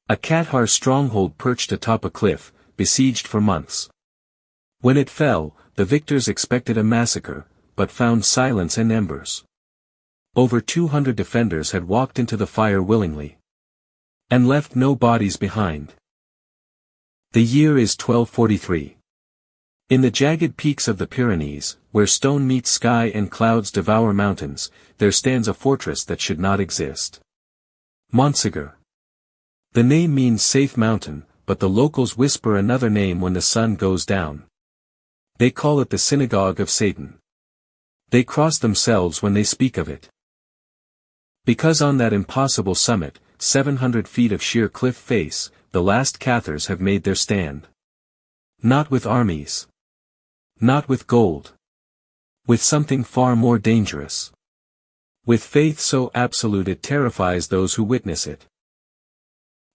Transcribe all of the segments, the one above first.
A Cathar stronghold perched atop a cliff, besieged for months. When it fell, the victors expected a massacre, but found silence and embers. Over 200 defenders had walked into the fire willingly, and left no bodies behind. The year is 1243. In the jagged peaks of the Pyrenees, where stone meets sky and clouds devour mountains, there stands a fortress that should not exist. Montségur. The name means safe mountain, but the locals whisper another name when the sun goes down. They call it the synagogue of Satan. They cross themselves when they speak of it. Because on that impossible summit, 700 feet of sheer cliff face, the last Cathars have made their stand. Not with armies. Not with gold. With something far more dangerous. With faith so absolute it terrifies those who witness it.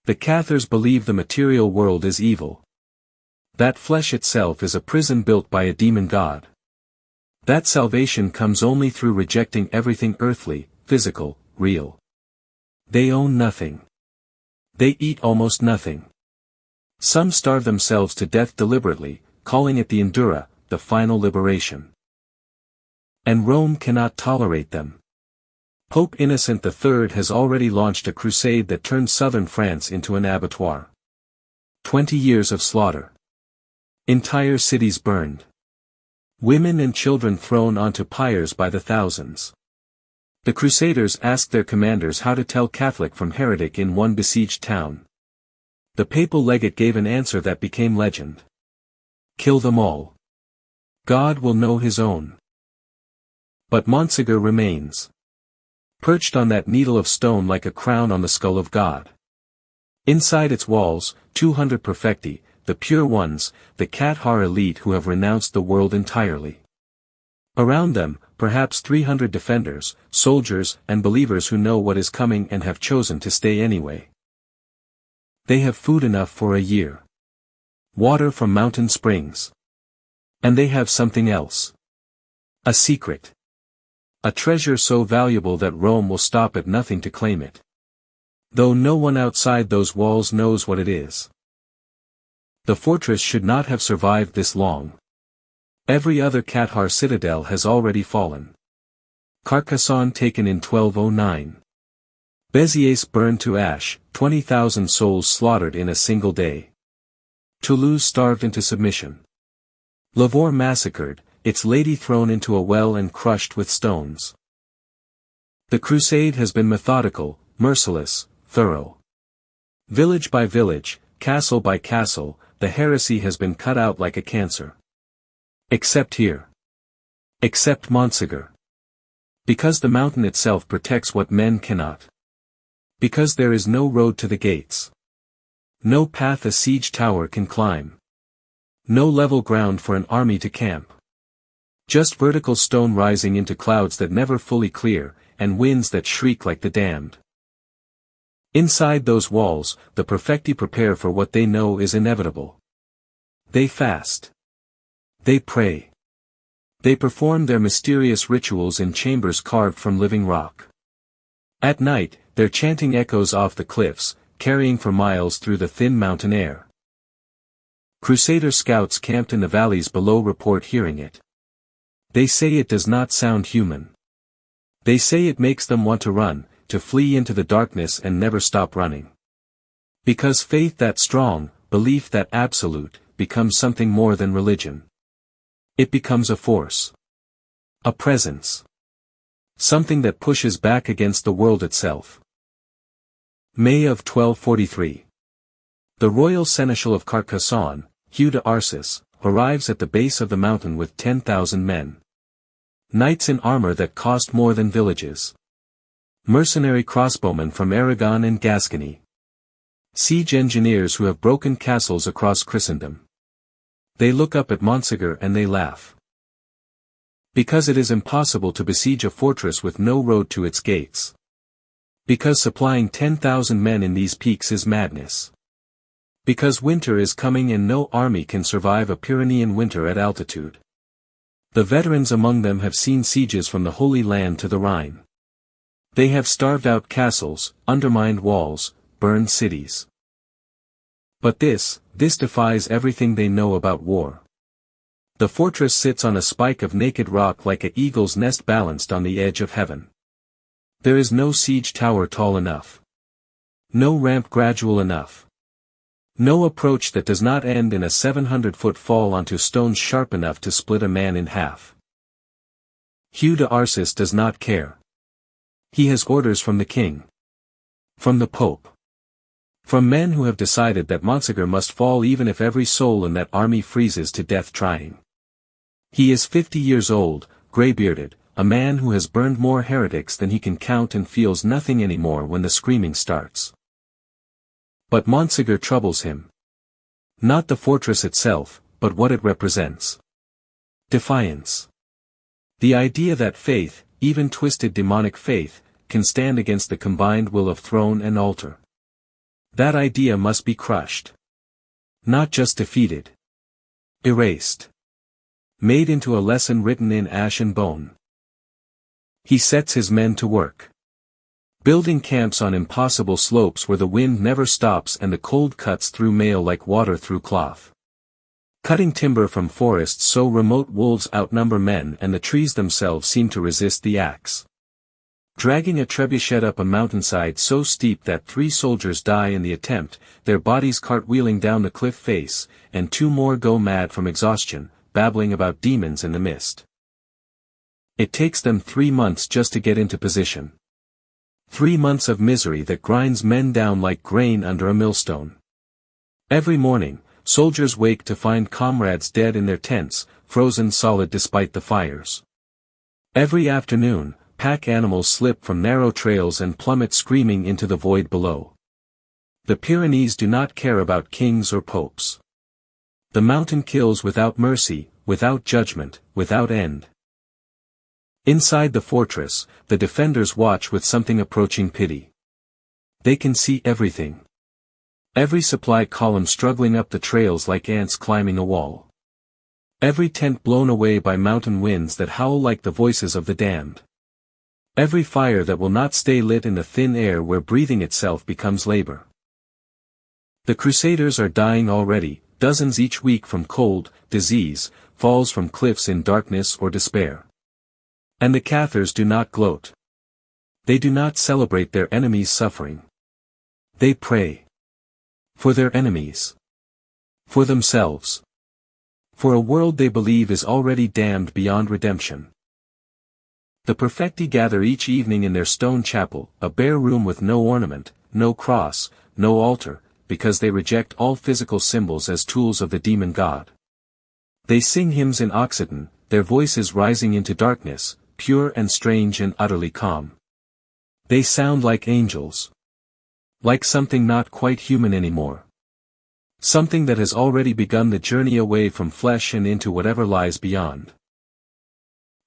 The Cathars believe the material world is evil. That flesh itself is a prison built by a demon god. That salvation comes only through rejecting everything earthly, physical, real. They own nothing. They eat almost nothing. Some starve themselves to death deliberately, calling it the Endura, the final liberation. And Rome cannot tolerate them. Pope Innocent III has already launched a crusade that turned southern France into an abattoir. 20 years of slaughter. Entire cities burned. Women and children thrown onto pyres by the thousands. The Crusaders asked their commanders how to tell Catholic from heretic in one besieged town. The papal legate gave an answer that became legend. Kill them all. God will know his own. But Montségur remains. Perched on that needle of stone like a crown on the skull of God. Inside its walls, 200 perfecti, the pure ones, the Cathar elite who have renounced the world entirely. Around them, perhaps 300 defenders, soldiers, and believers who know what is coming and have chosen to stay anyway. They have food enough for a year. Water from mountain springs. And they have something else. A secret. A treasure so valuable that Rome will stop at nothing to claim it. Though no one outside those walls knows what it is. The fortress should not have survived this long. Every other Cathar citadel has already fallen. Carcassonne taken in 1209. Béziers burned to ash, 20,000 souls slaughtered in a single day. Toulouse starved into submission. Lavore massacred, its lady thrown into a well and crushed with stones. The crusade has been methodical, merciless, thorough. Village by village, castle by castle, the heresy has been cut out like a cancer. Except here. Except Montségur. Because the mountain itself protects what men cannot. Because there is no road to the gates. No path a siege tower can climb. No level ground for an army to camp. Just vertical stone rising into clouds that never fully clear, and winds that shriek like the damned. Inside those walls, the perfecti prepare for what they know is inevitable. They fast. They pray. They perform their mysterious rituals in chambers carved from living rock. At night, their chanting echoes off the cliffs, carrying for miles through the thin mountain air. Crusader scouts camped in the valleys below report hearing it. They say it does not sound human. They say it makes them want to run, to flee into the darkness and never stop running. Because faith that strong, belief that absolute, becomes something more than religion. It becomes a force. A presence. Something that pushes back against the world itself. May of 1243. The royal seneschal of Carcassonne, Hugh de Arcis, arrives at the base of the mountain with 10,000 men. Knights in armor that cost more than villages. Mercenary crossbowmen from Aragon and Gascony. Siege engineers who have broken castles across Christendom. They look up at Montségur and they laugh. Because it is impossible to besiege a fortress with no road to its gates. Because supplying 10,000 men in these peaks is madness. Because winter is coming and no army can survive a Pyrenean winter at altitude. The veterans among them have seen sieges from the Holy Land to the Rhine. They have starved out castles, undermined walls, burned cities. But this defies everything they know about war. The fortress sits on a spike of naked rock like an eagle's nest balanced on the edge of heaven. There is no siege tower tall enough. No ramp gradual enough. No approach that does not end in a 700-foot fall onto stones sharp enough to split a man in half. Hugh de Arcis does not care. He has orders from the king. From the Pope. From men who have decided that Montségur must fall even if every soul in that army freezes to death trying. He is 50 years old, grey-bearded, a man who has burned more heretics than he can count and feels nothing anymore when the screaming starts. But Montségur troubles him. Not the fortress itself, but what it represents. Defiance. The idea that faith, even twisted demonic faith, can stand against the combined will of throne and altar. That idea must be crushed. Not just defeated. Erased. Made into a lesson written in ash and bone. He sets his men to work. Building camps on impossible slopes where the wind never stops and the cold cuts through mail like water through cloth. Cutting timber from forests so remote wolves outnumber men and the trees themselves seem to resist the axe. Dragging a trebuchet up a mountainside so steep that 3 soldiers die in the attempt, their bodies cartwheeling down the cliff face, and 2 more go mad from exhaustion, babbling about demons in the mist. It takes them 3 months just to get into position. 3 months of misery that grinds men down like grain under a millstone. Every morning, soldiers wake to find comrades dead in their tents, frozen solid despite the fires. Every afternoon, pack animals slip from narrow trails and plummet screaming into the void below. The Pyrenees do not care about kings or popes. The mountain kills without mercy, without judgment, without end. Inside the fortress, the defenders watch with something approaching pity. They can see everything. Every supply column struggling up the trails like ants climbing a wall. Every tent blown away by mountain winds that howl like the voices of the damned. Every fire that will not stay lit in the thin air where breathing itself becomes labor. The Crusaders are dying already, dozens each week from cold, disease, falls from cliffs in darkness or despair. And the Cathars do not gloat. They do not celebrate their enemies' suffering. They pray. For their enemies. For themselves. For a world they believe is already damned beyond redemption. The perfecti gather each evening in their stone chapel, a bare room with no ornament, no cross, no altar, because they reject all physical symbols as tools of the demon god. They sing hymns in Occitan, their voices rising into darkness, pure and strange and utterly calm. They sound like angels. Like something not quite human anymore. Something that has already begun the journey away from flesh and into whatever lies beyond.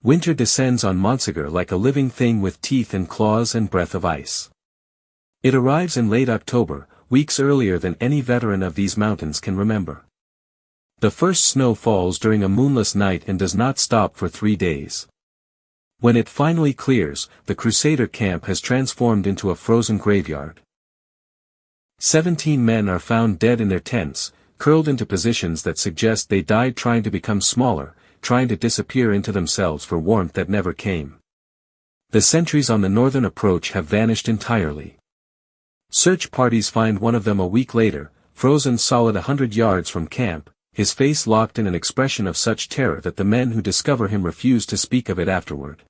Winter descends on Montségur like a living thing with teeth and claws and breath of ice. It arrives in late October, weeks earlier than any veteran of these mountains can remember. The first snow falls during a moonless night and does not stop for 3 days. When it finally clears, the Crusader camp has transformed into a frozen graveyard. 17 men are found dead in their tents, curled into positions that suggest they died trying to become smaller, trying to disappear into themselves for warmth that never came. The sentries on the northern approach have vanished entirely. Search parties find one of them a week later, frozen solid 100 yards from camp, his face locked in an expression of such terror that the men who discover him refuse to speak of it afterward.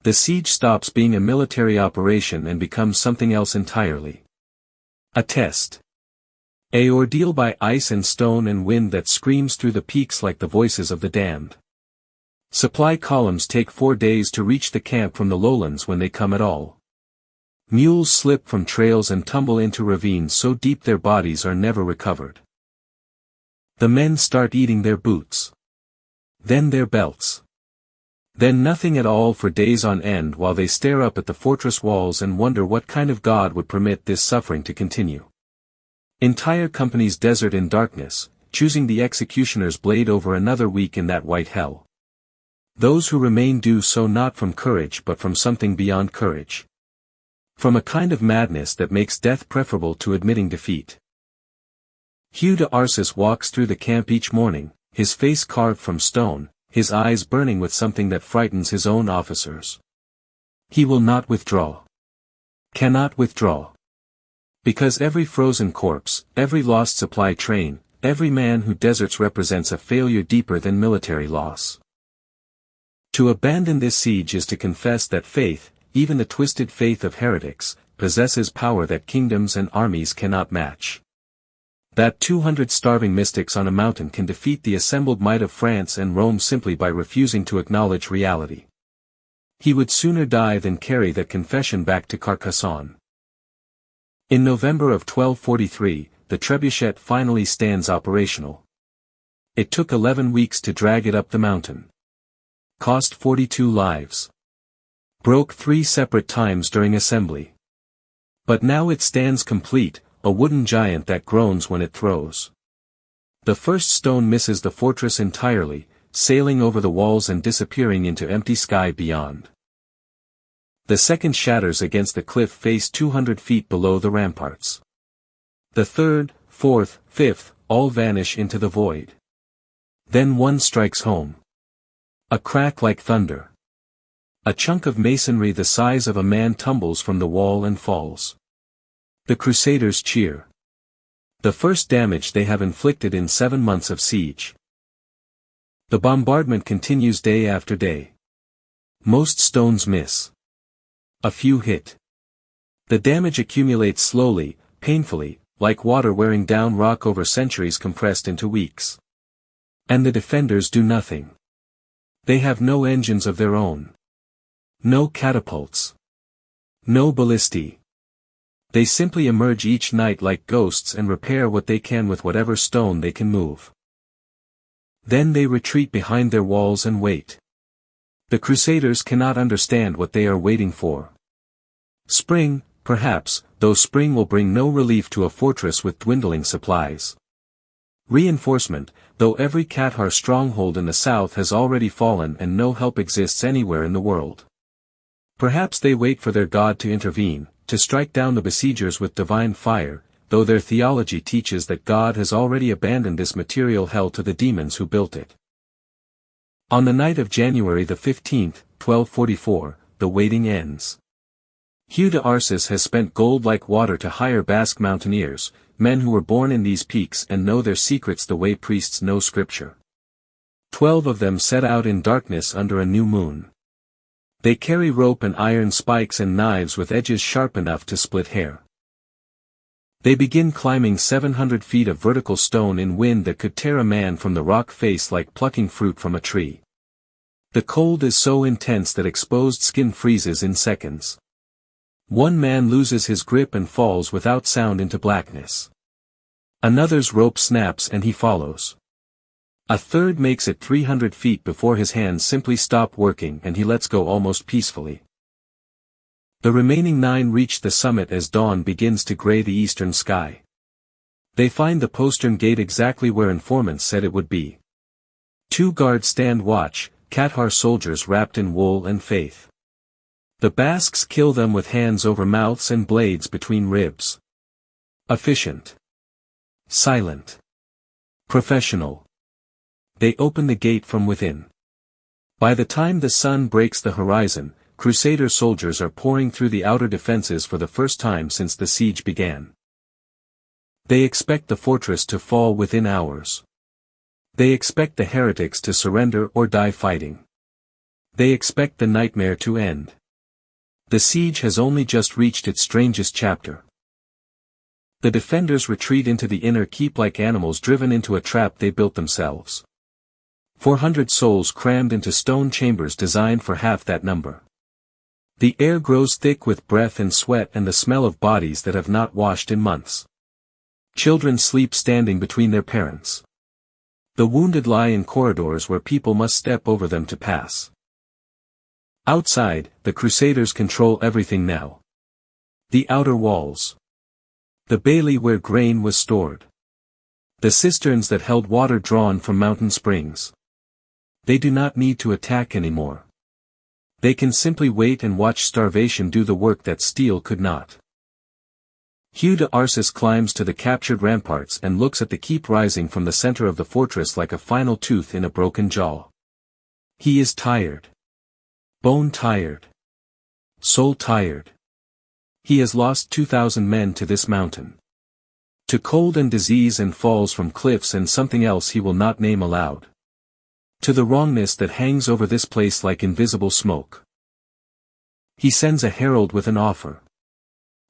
The siege stops being a military operation and becomes something else entirely. A test. An ordeal by ice and stone and wind that screams through the peaks like the voices of the damned. Supply columns take 4 days to reach the camp from the lowlands when they come at all. Mules slip from trails and tumble into ravines so deep their bodies are never recovered. The men start eating their boots. Then their belts. Then nothing at all for days on end while they stare up at the fortress walls and wonder what kind of God would permit this suffering to continue. Entire companies desert in darkness, choosing the executioner's blade over another week in that white hell. Those who remain do so not from courage but from something beyond courage. From a kind of madness that makes death preferable to admitting defeat. Hugh de Arcis walks through the camp each morning, his face carved from stone, his eyes burning with something that frightens his own officers. He will not withdraw. Cannot withdraw. Because every frozen corpse, every lost supply train, every man who deserts represents a failure deeper than military loss. To abandon this siege is to confess that faith, even the twisted faith of heretics, possesses power that kingdoms and armies cannot match. That 200 starving mystics on a mountain can defeat the assembled might of France and Rome simply by refusing to acknowledge reality. He would sooner die than carry that confession back to Carcassonne. In November of 1243, the trebuchet finally stands operational. It took 11 weeks to drag it up the mountain. Cost 42 lives. Broke 3 separate times during assembly. But now it stands complete, a wooden giant that groans when it throws. The first stone misses the fortress entirely, sailing over the walls and disappearing into empty sky beyond. The second shatters against the cliff face 200 feet below the ramparts. The third, fourth, fifth, all vanish into the void. Then one strikes home. A crack like thunder. A chunk of masonry the size of a man tumbles from the wall and falls. The Crusaders cheer. The first damage they have inflicted in 7 months of siege. The bombardment continues day after day. Most stones miss. A few hit. The damage accumulates slowly, painfully, like water wearing down rock over centuries compressed into weeks. And the defenders do nothing. They have no engines of their own. No catapults. No ballistae. They simply emerge each night like ghosts and repair what they can with whatever stone they can move. Then they retreat behind their walls and wait. The Crusaders cannot understand what they are waiting for. Spring, perhaps, though spring will bring no relief to a fortress with dwindling supplies. Reinforcement, though every Cathar stronghold in the south has already fallen and no help exists anywhere in the world. Perhaps they wait for their God to intervene, to strike down the besiegers with divine fire, though their theology teaches that God has already abandoned this material hell to the demons who built it. On the night of January the 15th, 1244, the waiting ends. Hugh de Arcis has spent gold like water to hire Basque mountaineers, men who were born in these peaks and know their secrets the way priests know scripture. 12 of them set out in darkness under a new moon. They carry rope and iron spikes and knives with edges sharp enough to split hair. They begin climbing 700 feet of vertical stone in wind that could tear a man from the rock face like plucking fruit from a tree. The cold is so intense that exposed skin freezes in seconds. One man loses his grip and falls without sound into blackness. Another's rope snaps and he follows. A third makes it 300 feet before his hands simply stop working and he lets go almost peacefully. The remaining 9 reach the summit as dawn begins to gray the eastern sky. They find the postern gate exactly where informants said it would be. 2 guards stand watch, Cathar soldiers wrapped in wool and faith. The Basques kill them with hands over mouths and blades between ribs. Efficient. Silent. Professional. They open the gate from within. By the time the sun breaks the horizon, Crusader soldiers are pouring through the outer defenses for the first time since the siege began. They expect the fortress to fall within hours. They expect the heretics to surrender or die fighting. They expect the nightmare to end. The siege has only just reached its strangest chapter. The defenders retreat into the inner keep like animals driven into a trap they built themselves. 400 souls crammed into stone chambers designed for half that number. The air grows thick with breath and sweat and the smell of bodies that have not washed in months. Children sleep standing between their parents. The wounded lie in corridors where people must step over them to pass. Outside, the Crusaders control everything now. The outer walls. The bailey where grain was stored. The cisterns that held water drawn from mountain springs. They do not need to attack anymore. They can simply wait and watch starvation do the work that steel could not. Hugh de Arcis climbs to the captured ramparts and looks at the keep rising from the center of the fortress like a final tooth in a broken jaw. He is tired. Bone tired. Soul tired. He has lost 2,000 men to this mountain. To cold and disease and falls from cliffs and something else he will not name aloud. To the wrongness that hangs over this place like invisible smoke. He sends a herald with an offer.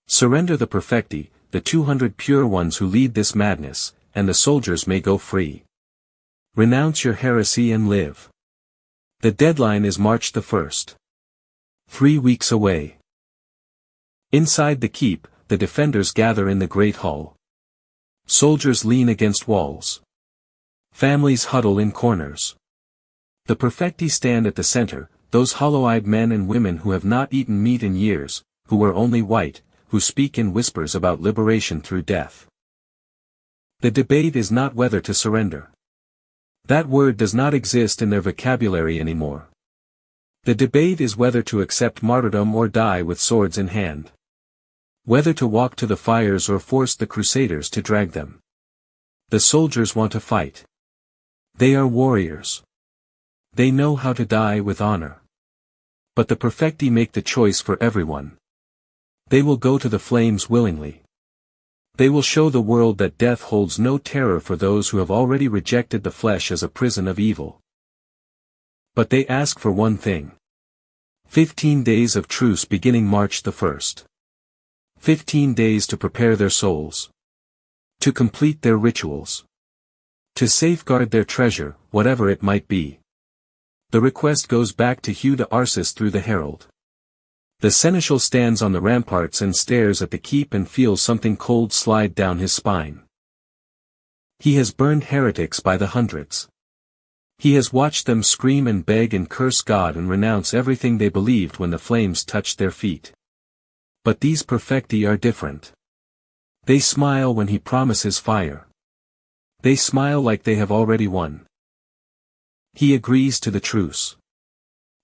Surrender the perfecti, the 200 pure ones who lead this madness, and the soldiers may go free. Renounce your heresy and live. The deadline is March the 1st. 3 weeks away. Inside the keep, the defenders gather in the great hall. Soldiers lean against walls. Families huddle in corners. The perfecti stand at the center, those hollow-eyed men and women who have not eaten meat in years, who wear only white, who speak in whispers about liberation through death. The debate is not whether to surrender. That word does not exist in their vocabulary anymore. The debate is whether to accept martyrdom or die with swords in hand. Whether to walk to the fires or force the crusaders to drag them. The soldiers want to fight. They are warriors. They know how to die with honor. But the perfecti make the choice for everyone. They will go to the flames willingly. They will show the world that death holds no terror for those who have already rejected the flesh as a prison of evil. But they ask for one thing. 15 days of truce beginning March the 1st. 15 days to prepare their souls. To complete their rituals. To safeguard their treasure, whatever it might be. The request goes back to Hugh de Arcis through the herald. The seneschal stands on the ramparts and stares at the keep and feels something cold slide down his spine. He has burned heretics by the hundreds. He has watched them scream and beg and curse God and renounce everything they believed when the flames touched their feet. But these perfecti are different. They smile when he promises fire. They smile like they have already won. He agrees to the truce.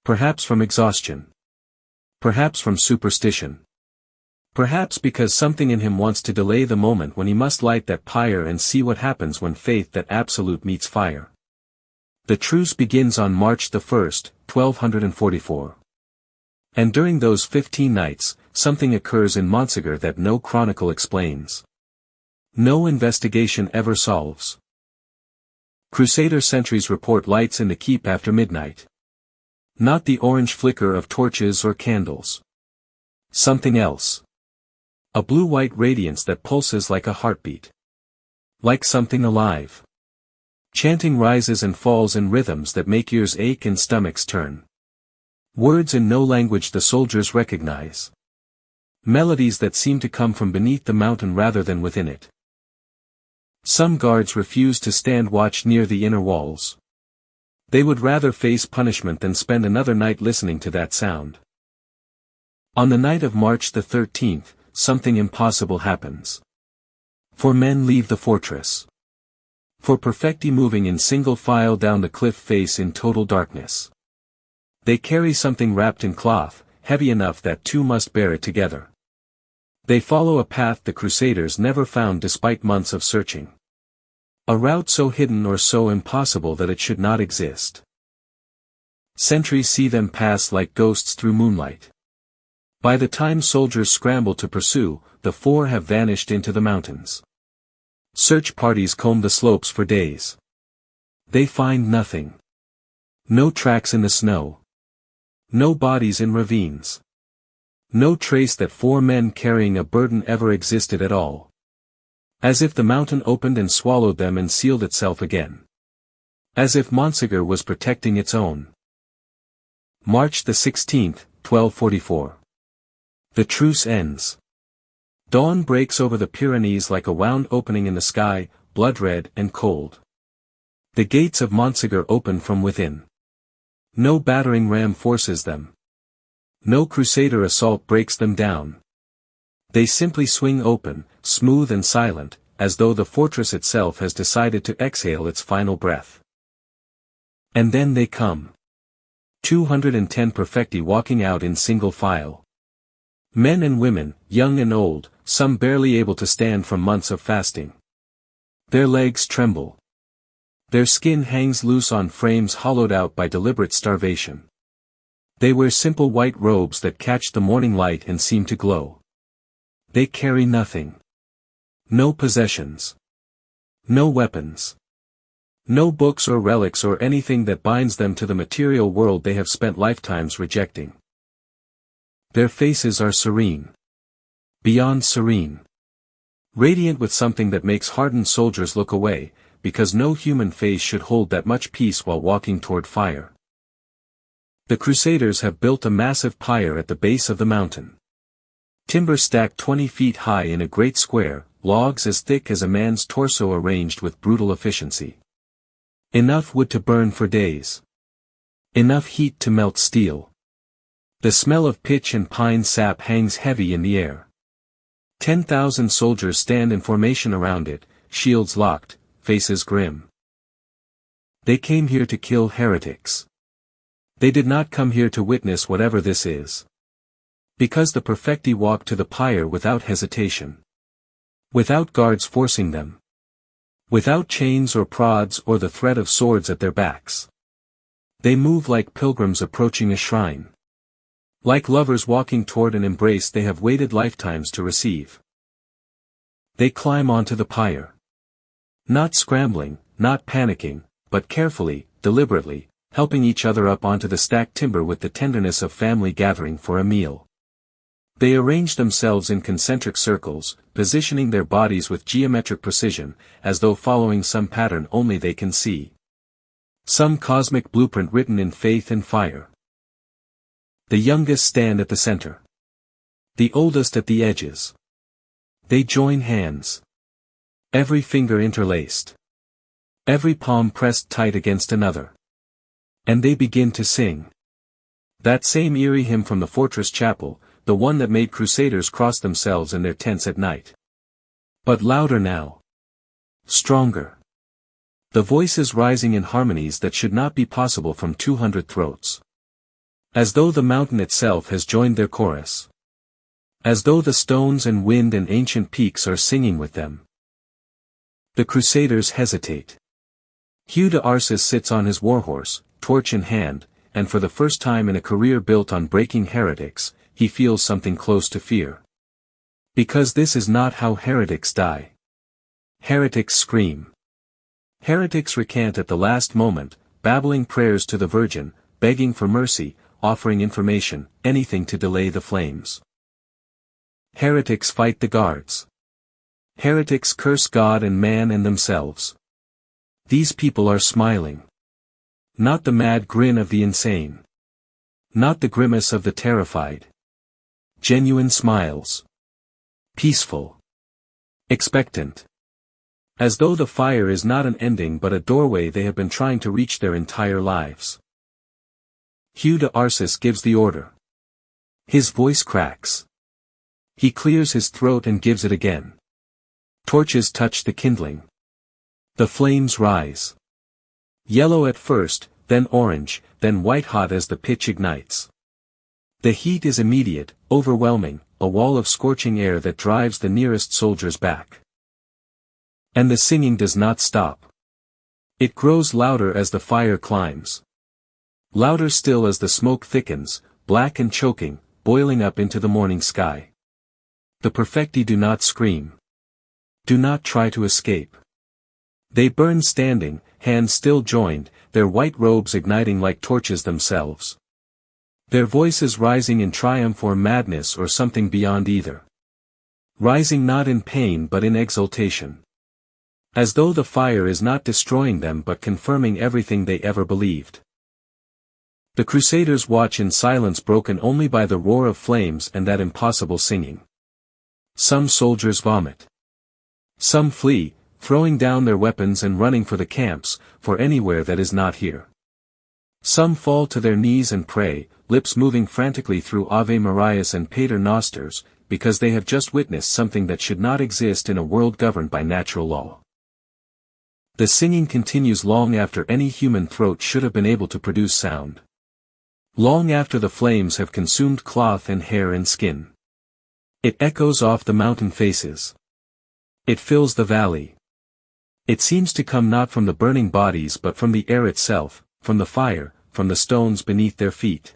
Perhaps from exhaustion. Perhaps from superstition. Perhaps because something in him wants to delay the moment when he must light that pyre and see what happens when faith that absolute meets fire. The truce begins on March the 1st, 1244. And during those 15 nights, something occurs in Montségur that no chronicle explains. No investigation ever solves. Crusader sentries report lights in the keep after midnight. Not the orange flicker of torches or candles. Something else. A blue-white radiance that pulses like a heartbeat. Like something alive. Chanting rises and falls in rhythms that make ears ache and stomachs turn. Words in no language the soldiers recognize. Melodies that seem to come from beneath the mountain rather than within it. Some guards refuse to stand watch near the inner walls. They would rather face punishment than spend another night listening to that sound. On the night of March the 13th, something impossible happens. 4 men leave the fortress. 4 perfecti moving in single file down the cliff face in total darkness. They carry something wrapped in cloth, heavy enough that 2 must bear it together. They follow a path the crusaders never found despite months of searching. A route so hidden or so impossible that it should not exist. Sentries see them pass like ghosts through moonlight. By the time soldiers scramble to pursue, the 4 have vanished into the mountains. Search parties comb the slopes for days. They find nothing. No tracks in the snow. No bodies in ravines. No trace that 4 men carrying a burden ever existed at all. As if the mountain opened and swallowed them and sealed itself again. As if Montségur was protecting its own. March the 16th, 1244. The truce ends. Dawn breaks over the Pyrenees like a wound opening in the sky, blood-red and cold. The gates of Montségur open from within. No battering ram forces them. No crusader assault breaks them down. They simply swing open, smooth and silent, as though the fortress itself has decided to exhale its final breath. And then they come. 210 perfecti walking out in single file. Men and women, young and old, some barely able to stand from months of fasting. Their legs tremble. Their skin hangs loose on frames hollowed out by deliberate starvation. They wear simple white robes that catch the morning light and seem to glow. They carry nothing. No possessions. No weapons. No books or relics or anything that binds them to the material world they have spent lifetimes rejecting. Their faces are serene. Beyond serene. Radiant with something that makes hardened soldiers look away, because no human face should hold that much peace while walking toward fire. The Crusaders have built a massive pyre at the base of the mountain. Timber stacked 20 feet high in a great square, logs as thick as a man's torso arranged with brutal efficiency. Enough wood to burn for days. Enough heat to melt steel. The smell of pitch and pine sap hangs heavy in the air. 10,000 soldiers stand in formation around it, shields locked, faces grim. They came here to kill heretics. They did not come here to witness whatever this is. Because the perfecti walked to the pyre without hesitation. Without guards forcing them. Without chains or prods or the threat of swords at their backs. They move like pilgrims approaching a shrine. Like lovers walking toward an embrace they have waited lifetimes to receive. They climb onto the pyre. Not scrambling, not panicking, but carefully, deliberately, helping each other up onto the stacked timber with the tenderness of family gathering for a meal. They arrange themselves in concentric circles, positioning their bodies with geometric precision, as though following some pattern only they can see. Some cosmic blueprint written in faith and fire. The youngest stand at the center. The oldest at the edges. They join hands. Every finger interlaced. Every palm pressed tight against another. And they begin to sing. That same eerie hymn from the fortress chapel, the one that made crusaders cross themselves in their tents at night. But louder now. Stronger. The voices rising in harmonies that should not be possible from 200 throats. As though the mountain itself has joined their chorus. As though the stones and wind and ancient peaks are singing with them. The crusaders hesitate. Hugh de Arcis sits on his warhorse, torch in hand, and for the first time in a career built on breaking heretics, he feels something close to fear. Because this is not how heretics die. Heretics scream. Heretics recant at the last moment, babbling prayers to the Virgin, begging for mercy, offering information, anything to delay the flames. Heretics fight the guards. Heretics curse God and man and themselves. These people are smiling. Not the mad grin of the insane. Not the grimace of the terrified. Genuine smiles. Peaceful. Expectant. As though the fire is not an ending but a doorway they have been trying to reach their entire lives. Hugh de Arcis gives the order. His voice cracks. He clears his throat and gives it again. Torches touch the kindling. The flames rise. Yellow at first, then orange, then white-hot as the pitch ignites. The heat is immediate, overwhelming, a wall of scorching air that drives the nearest soldiers back. And the singing does not stop. It grows louder as the fire climbs. Louder still as the smoke thickens, black and choking, boiling up into the morning sky. The perfecti do not scream. Do not try to escape. They burn standing, hands still joined, their white robes igniting like torches themselves. Their voices rising in triumph or madness or something beyond either. Rising not in pain but in exultation. As though the fire is not destroying them but confirming everything they ever believed. The crusaders watch in silence broken only by the roar of flames and that impossible singing. Some soldiers vomit. Some flee, throwing down their weapons and running for the camps, for anywhere that is not here. Some fall to their knees and pray, lips moving frantically through Ave Marias and Pater Nosters, because they have just witnessed something that should not exist in a world governed by natural law. The singing continues long after any human throat should have been able to produce sound. Long after the flames have consumed cloth and hair and skin. It echoes off the mountain faces. It fills the valley. It seems to come not from the burning bodies but from the air itself, from the fire, from the stones beneath their feet.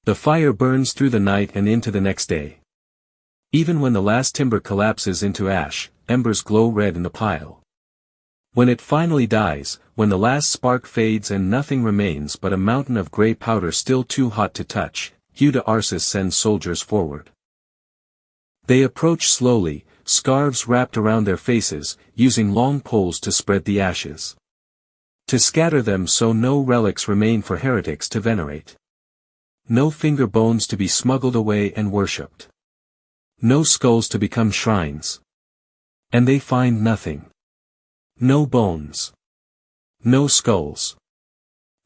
The fire burns through the night and into the next day. Even when the last timber collapses into ash, embers glow red in the pile. When it finally dies, when the last spark fades and nothing remains but a mountain of grey powder still too hot to touch, Arsus sends soldiers forward. They approach slowly, scarves wrapped around their faces, using long poles to spread the ashes. To scatter them so no relics remain for heretics to venerate. No finger bones to be smuggled away and worshipped. No skulls to become shrines. And they find nothing. No bones. No skulls.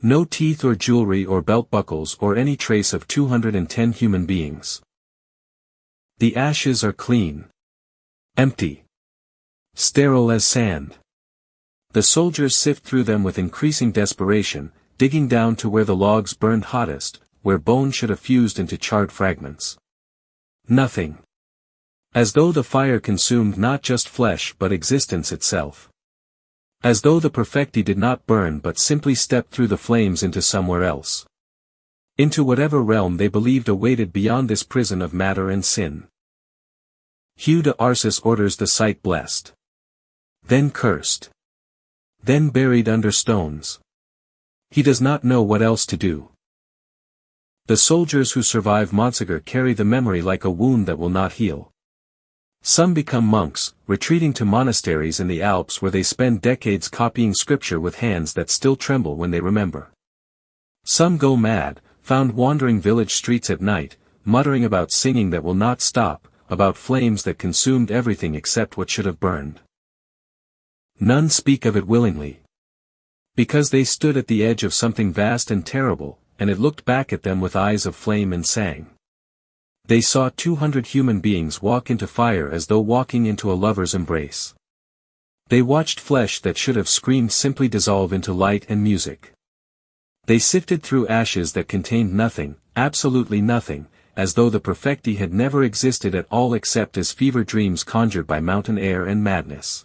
No teeth or jewelry or belt buckles or any trace of 210 human beings. The ashes are clean. Empty. Sterile as sand. The soldiers sift through them with increasing desperation, digging down to where the logs burned hottest, where bone should have fused into charred fragments. Nothing. As though the fire consumed not just flesh but existence itself. As though the perfecti did not burn but simply stepped through the flames into somewhere else. Into whatever realm they believed awaited beyond this prison of matter and sin. Arsus orders the site blessed. Then cursed. Then buried under stones. He does not know what else to do. The soldiers who survive Montségur carry the memory like a wound that will not heal. Some become monks, retreating to monasteries in the Alps where they spend decades copying scripture with hands that still tremble when they remember. Some go mad, found wandering village streets at night, muttering about singing that will not stop, about flames that consumed everything except what should have burned. None speak of it willingly. Because they stood at the edge of something vast and terrible, and it looked back at them with eyes of flame and sang. They saw 200 human beings walk into fire as though walking into a lover's embrace. They watched flesh that should have screamed simply dissolve into light and music. They sifted through ashes that contained nothing, absolutely nothing, as though the perfecti had never existed at all except as fever dreams conjured by mountain air and madness.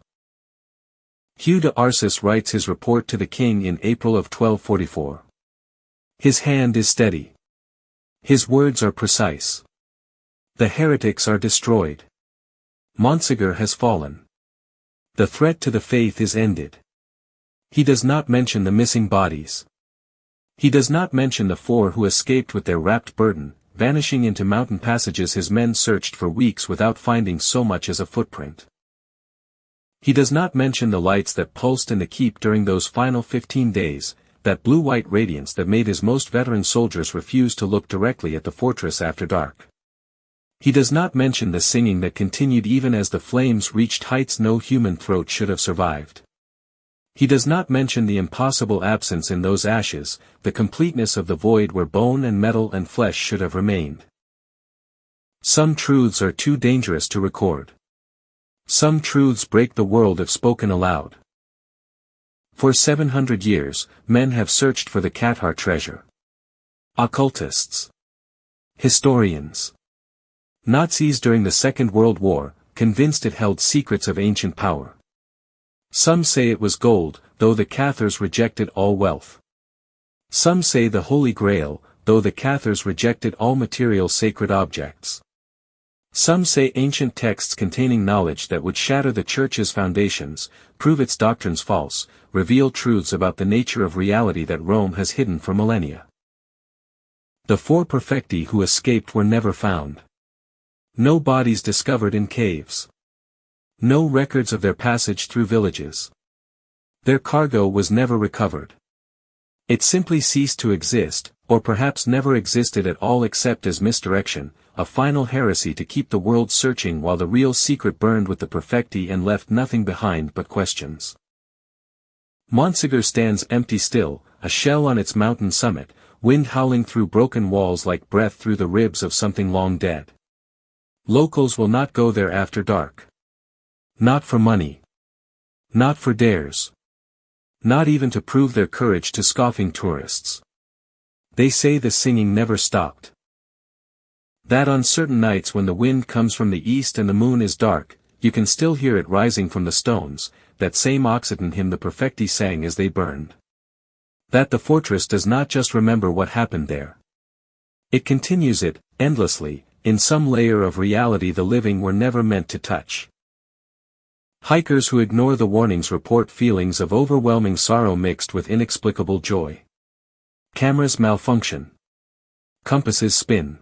Arsus writes his report to the king in April of 1244. His hand is steady. His words are precise. The heretics are destroyed. Montségur has fallen. The threat to the faith is ended. He does not mention the missing bodies. He does not mention the 4 who escaped with their wrapped burden, vanishing into mountain passages his men searched for weeks without finding so much as a footprint. He does not mention the lights that pulsed in the keep during those final 15 days, that blue-white radiance that made his most veteran soldiers refuse to look directly at the fortress after dark. He does not mention the singing that continued even as the flames reached heights no human throat should have survived. He does not mention the impossible absence in those ashes, the completeness of the void where bone and metal and flesh should have remained. Some truths are too dangerous to record. Some truths break the world if spoken aloud. For 700 years, men have searched for the Cathar treasure. Occultists. Historians. Nazis during the Second World War, convinced it held secrets of ancient power. Some say it was gold, though the Cathars rejected all wealth. Some say the Holy Grail, though the Cathars rejected all material sacred objects. Some say ancient texts containing knowledge that would shatter the Church's foundations, prove its doctrines false, reveal truths about the nature of reality that Rome has hidden for millennia. The 4 perfecti who escaped were never found. No bodies discovered in caves. No records of their passage through villages. Their cargo was never recovered. It simply ceased to exist, or perhaps never existed at all except as misdirection, a final heresy to keep the world searching while the real secret burned with the perfecti and left nothing behind but questions. Montségur stands empty still, a shell on its mountain summit, wind howling through broken walls like breath through the ribs of something long dead. Locals will not go there after dark. Not for money. Not for dares. Not even to prove their courage to scoffing tourists. They say the singing never stopped. That on certain nights when the wind comes from the east and the moon is dark, you can still hear it rising from the stones, that same Occitan hymn the perfecti sang as they burned. That the fortress does not just remember what happened there. It continues it, endlessly, in some layer of reality the living were never meant to touch. Hikers who ignore the warnings report feelings of overwhelming sorrow mixed with inexplicable joy. Cameras malfunction. Compasses spin.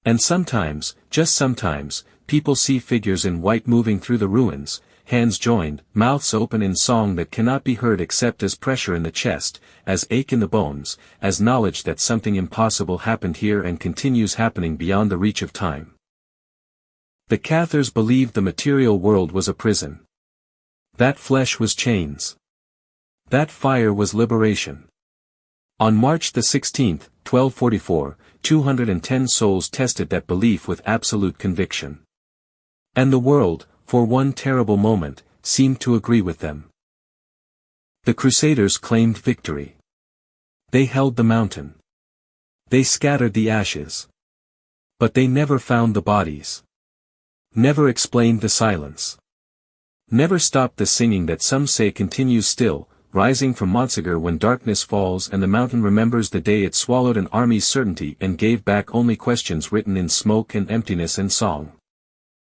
And sometimes, just sometimes, people see figures in white moving through the ruins, hands joined, mouths open in song that cannot be heard except as pressure in the chest, as ache in the bones, as knowledge that something impossible happened here and continues happening beyond the reach of time. The Cathars believed the material world was a prison. That flesh was chains. That fire was liberation. On March 16, 1244, 210 souls tested that belief with absolute conviction. And the world, for one terrible moment, seemed to agree with them. The Crusaders claimed victory. They held the mountain. They scattered the ashes. But they never found the bodies. Never explained the silence. Never stopped the singing that some say continues still, rising from Montségur when darkness falls and the mountain remembers the day it swallowed an army's certainty and gave back only questions written in smoke and emptiness and song.